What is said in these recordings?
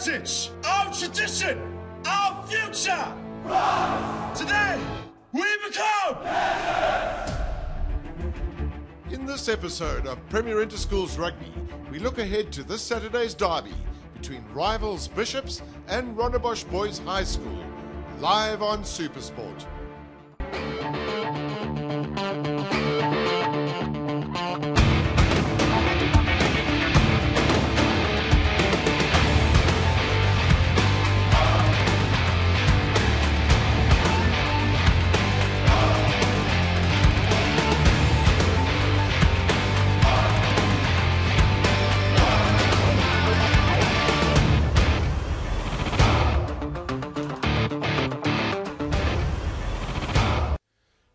heritage, our tradition, our future. Today, we become. In this episode of Premier Interschools Rugby, we look ahead to this Saturday's derby between rivals Bishops and Rondebosch Boys High School, live on SuperSport.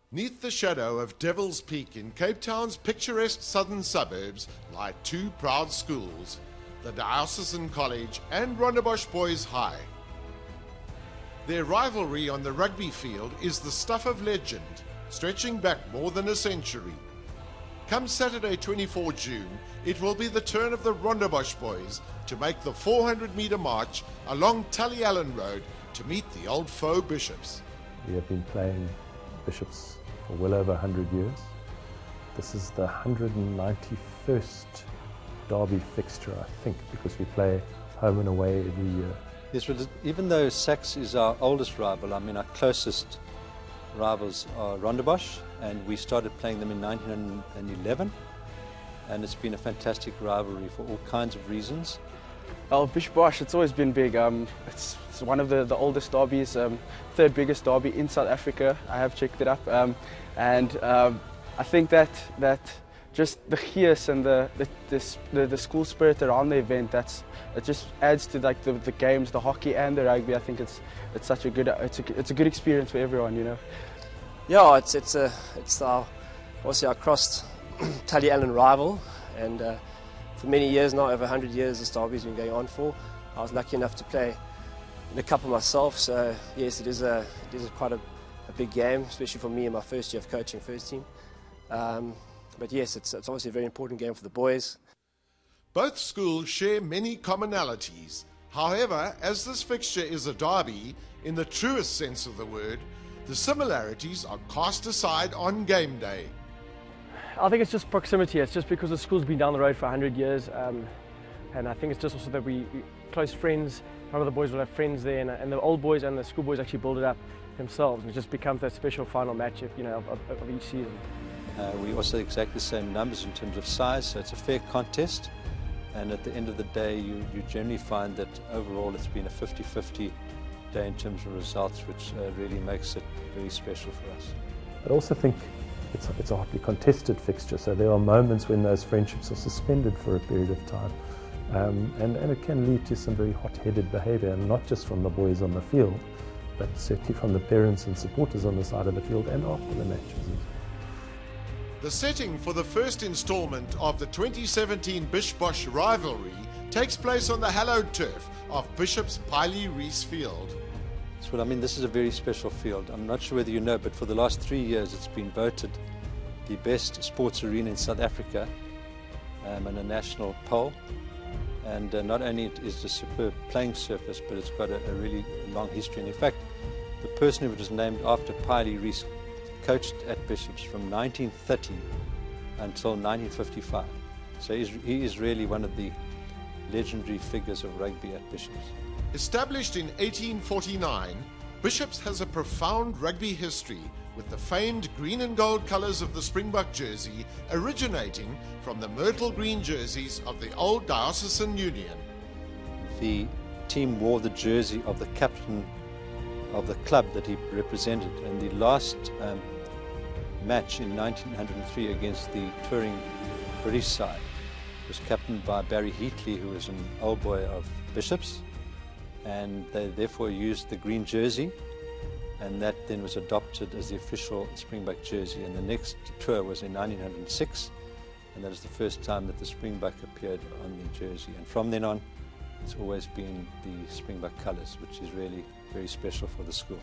Neath the shadow of Devil's Peak in Cape Town's picturesque southern suburbs lie two proud schools, the Diocesan College and Rondebosch Boys High. Their rivalry on the rugby field is the stuff of legend, stretching back more than a century. Come Saturday 24 June, it will be the turn of the Rondebosch boys to make the 400-metre march along Tully Allen Road to meet the old foe Bishops. We have been playing Bishops for well over 100 years. This is the 191st derby fixture, I think, because we play home and away every year. Yes, even though Sax is our oldest rival, I mean our closest rivals are Rondebosch, and we started playing them in 1911, and it's been a fantastic rivalry for all kinds of reasons. Well, Bosch, it's always been big. It's one of the oldest derbies, third biggest derby in South Africa. I have checked it up, and I think that just the fierce and the school spirit around the event, it just adds to like the games, the hockey and the rugby. I think it's such a good it's a good experience for everyone, you know. Yeah, it's obviously our crossed Tully Allen rival, and for many years now, over 100 years, this derby's been going on for. I was lucky enough to play in a couple myself, so yes, it is quite a big game, especially for me in my first year of coaching first team. But yes, it's obviously a very important game for the boys. Both schools share many commonalities. However, as this fixture is a derby, in the truest sense of the word, the similarities are cast aside on game day. I think it's just proximity. It's just because the school's been down the road for 100 years, and I think it's just also that we close friends. Some of the boys will have friends there, and the old boys and the school boys actually build it up themselves, and it just becomes that special final match of each season. We also exactly the same numbers in terms of size, so it's a fair contest, and at the end of the day you generally find that overall it's been a 50-50 day in terms of results, which really makes it very special for us. I also think it's a hotly contested fixture, so there are moments when those friendships are suspended for a period of time, and it can lead to some very hot-headed behaviour, and not just from the boys on the field, but certainly from the parents and supporters on the side of the field and after the matches. The setting for the first instalment of the 2017 Bish-Bosch rivalry takes place on the hallowed turf of Bishop's Piley Reese field. Well, I mean, this is a very special field. I'm not sure whether you know, but for the last 3 years it's been voted the best sports arena in South Africa in a national poll. And not only is it a superb playing surface, but it's got a really long history. And in fact, the person who was named after Piley Reese coached at Bishops from 1930 until 1955. So he is really one of the legendary figures of rugby at Bishops. Established in 1849, Bishops has a profound rugby history, with the famed green and gold colours of the Springbok jersey originating from the myrtle green jerseys of the old Diocesan Union. The team wore the jersey of the captain of the club that he represented, and the last match in 1903 against the touring British side was captained by Barry Heatley, who was an old boy of Bishops, and they therefore used the green jersey, and that then was adopted as the official Springbok jersey. And the next tour was in 1906, and that is the first time that the Springbok appeared on the jersey. And from then on, it's always been the Springbok colours, which is really very special for the school.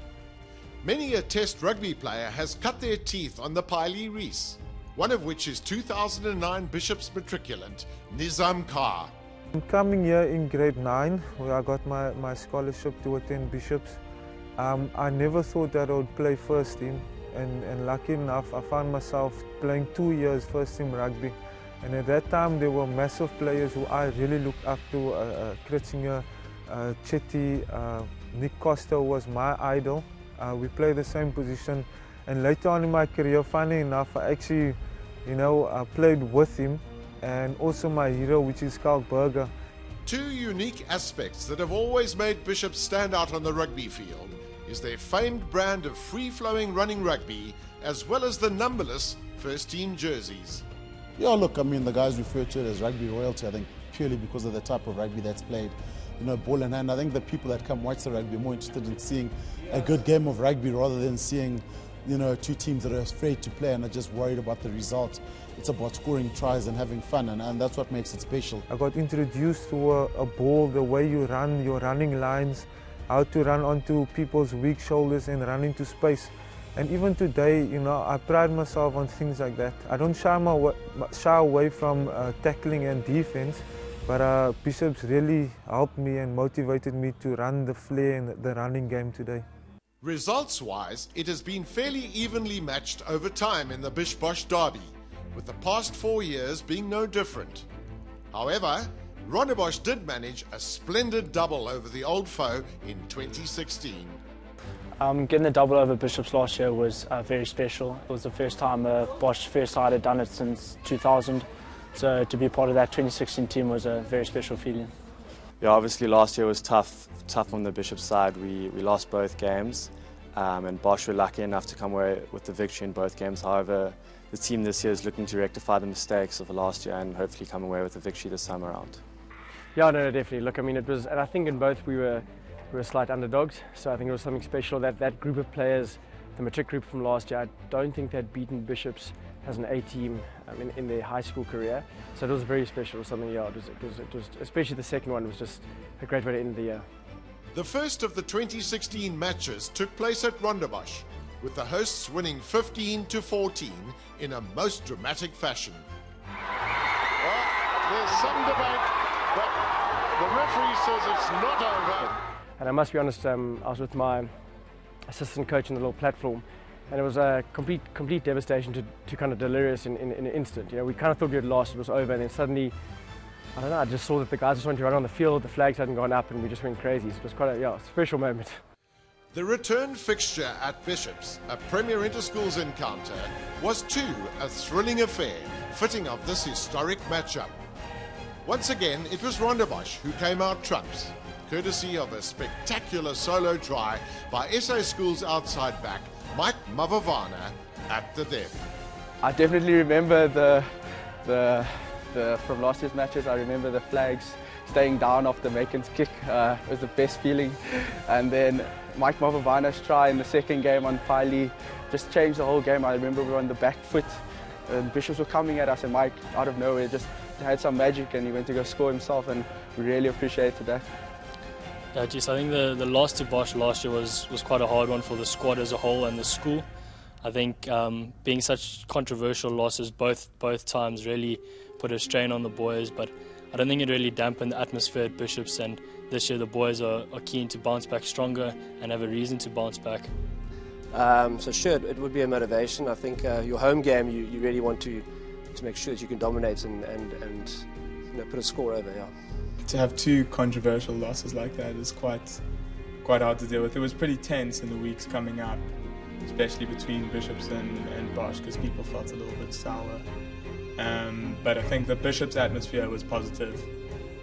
Many a Test rugby player has cut their teeth on the Piley Reese, one of which is 2009 Bishops matriculant Nizam Carr. I'm coming here in grade 9, where I got my scholarship to attend Bishops. I never thought that I would play first team, and lucky enough I found myself playing 2 years first team rugby. And at that time there were massive players who I really looked up to, Kritzinger, Chetty, Nick Costa was my idol. We played the same position, and later on in my career, funny enough, I actually played with him, and also my hero, which is Carl Berger. Two unique aspects that have always made Bishops stand out on the rugby field is their famed brand of free-flowing running rugby, as well as the numberless first-team jerseys. Yeah, look, I mean, the guys refer to it as rugby royalty, I think, purely because of the type of rugby that's played. You know, ball in hand. I think the people that come watch the rugby are more interested in seeing a good game of rugby rather than seeing, you know, two teams that are afraid to play and are just worried about the result. It's about scoring tries and having fun, and that's what makes it special. I got introduced to a ball, the way you run, your running lines, how to run onto people's weak shoulders and run into space. And even today, you know, I pride myself on things like that. I don't shy away from tackling and defense, but Bishops really helped me and motivated me to run the flair and the running game today. Results-wise, it has been fairly evenly matched over time in the Bish-Bosh derby, with the past 4 years being no different. However, Rondebosch did manage a splendid double over the old foe in 2016. Getting the double over Bishops last year was very special. It was the first time Bosch first side had done it since 2000, so to be part of that 2016 team was a very special feeling. Yeah, obviously last year was tough on the Bishops side. We lost both games, and Bosch were lucky enough to come away with the victory in both games. However, the team this year is looking to rectify the mistakes of the last year and hopefully come away with a victory this time around. Yeah, no, definitely. Look, I mean, it was, and I think in both we were slight underdogs, so I think it was something special that group of players, the matric group from last year, I don't think they'd beaten Bishops as an A team in their high school career, so it was very special. It was something, yeah, it was especially the second one was just a great way to end the year. The first of the 2016 matches took place at Rondebosch, with the hosts winning 15-14 in a most dramatic fashion. Well, there's some debate, but the referee says it's not over. And I must be honest, I was with my assistant coach on the little platform, and it was a complete devastation to kind of delirious in an instant. You know, we kind of thought we had lost, it was over, and then suddenly, I don't know, I just saw that the guys just wanted to run on the field, the flags hadn't gone up, and we just went crazy. So it was quite a special moment. The return fixture at Bishops, a Premier Interschools encounter, was too a thrilling affair, fitting of this historic matchup. Once again, it was Rondebosch who came out trumps, courtesy of a spectacular solo try by SA Schools outside back Mike Mavavana at the death. I definitely remember from last year's matches. I remember the flags staying down after Macon's kick. It was the best feeling. And then Mike Mavavana's try in the second game on Piley just changed the whole game. I remember we were on the back foot and Bishops were coming at us, and Mike out of nowhere just had some magic and he went to go score himself, and we really appreciated that. Yeah, geez, I think the loss to Bosch last year was quite a hard one for the squad as a whole and the school. I think being such controversial losses both times really put a strain on the boys, but I don't think it really dampened the atmosphere at Bishops, and this year the boys are keen to bounce back stronger and have a reason to bounce back. So sure, it would be a motivation. I think your home game, you really want to make sure that you can dominate and you know, put a score over. Yeah. To have two controversial losses like that is quite hard to deal with. It was pretty tense in the weeks coming up, especially between Bishops and Bosch, because people felt a little bit sour. But I think the Bishops' atmosphere was positive,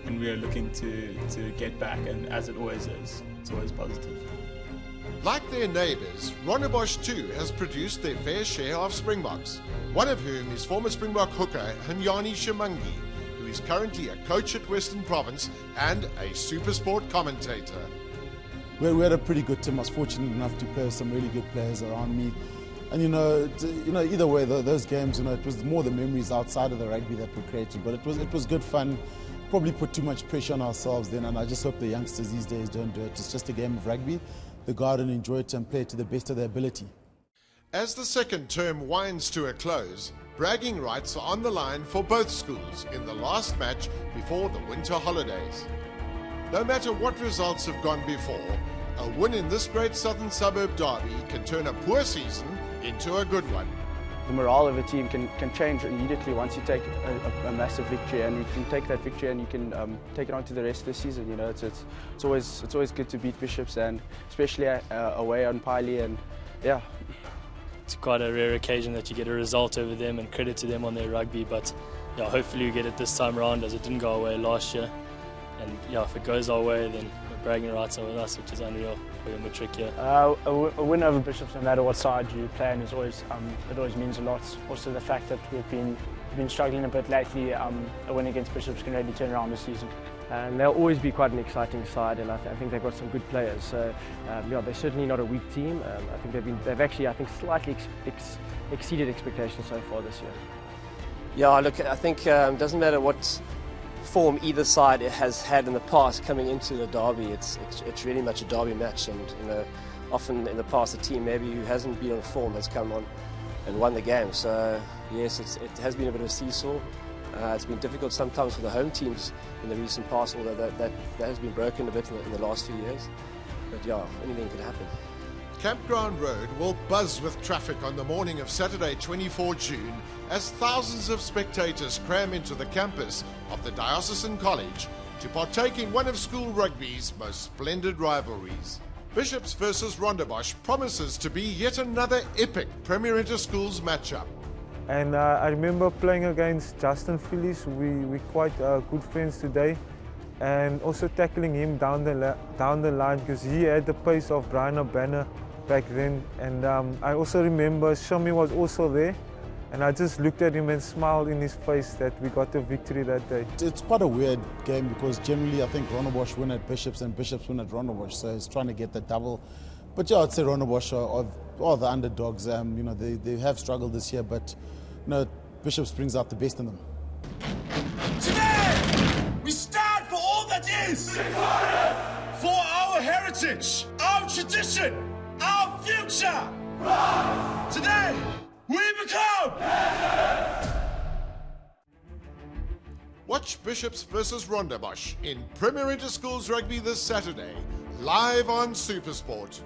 and we are looking to get back, and as it always is, it's always positive. Like their neighbours, Rondebosch too has produced their fair share of Springboks, one of whom is former Springbok hooker Hanyani Shimangi, who is currently a coach at Western Province and a SuperSport commentator. We had a pretty good team. I was fortunate enough to play with some really good players around me. And you know, either way, those games, you know, it was more the memories outside of the rugby that were created. But it was good fun. Probably put too much pressure on ourselves then, and I just hope the youngsters these days don't do it. It's just a game of rugby. They go out and enjoy it and play to the best of their ability. As the second term winds to a close, bragging rights are on the line for both schools in the last match before the winter holidays. No matter what results have gone before, a win in this great southern suburb derby can turn a poor season into a good one. The morale of a team can change immediately once you take a massive victory, and you can take that victory and you can take it on to the rest of the season. You know, it's always good to beat Bishops, and especially away on Piley, and yeah. It's quite a rare occasion that you get a result over them, and credit to them on their rugby, but yeah, hopefully we get it this time around, as it didn't go away last year. And yeah, if it goes our way, then the bragging rights are with us, which is unreal for your matric here. A win over Bishops, no matter what side you play in, is always it always means a lot. Also, the fact that we've been struggling a bit lately, a win against Bishops can really turn around this season. And they'll always be quite an exciting side, and I think they've got some good players. So yeah, they're certainly not a weak team. I think they've actually, I think, slightly exceeded expectations so far this year. Yeah, look, I think it doesn't matter what form either side has had in the past coming into the derby. It's really much a derby match, and you know, often in the past, a team maybe who hasn't been on form has come on and won the game. So yes, it has been a bit of a seesaw. It's been difficult sometimes for the home teams in the recent past, although that has been broken a bit in the last few years. But yeah, anything could happen. Campground Road will buzz with traffic on the morning of Saturday 24 June as thousands of spectators cram into the campus of the Diocesan College to partake in one of school rugby's most splendid rivalries. Bishops versus Rondebosch promises to be yet another epic Premier Interschools matchup. And I remember playing against Justin Phillies. We're quite good friends today. And also tackling him down the line, because he had the pace of Brian Banner back then. And I also remember Shami was also there, and I just looked at him and smiled in his face that we got the victory that day. It's quite a weird game, because generally I think Rondebosch win at Bishops and Bishops win at Rondebosch, so he's trying to get the double. But yeah, I'd say Rondebosch are the underdogs. You know, they have struggled this year, but you know, Bishops brings out the best in them. Today, we stand for all that is, for our heritage, our tradition, our future. Today, we become. Watch Bishops versus Rondebosch in Premier Interschools Rugby this Saturday, live on SuperSport.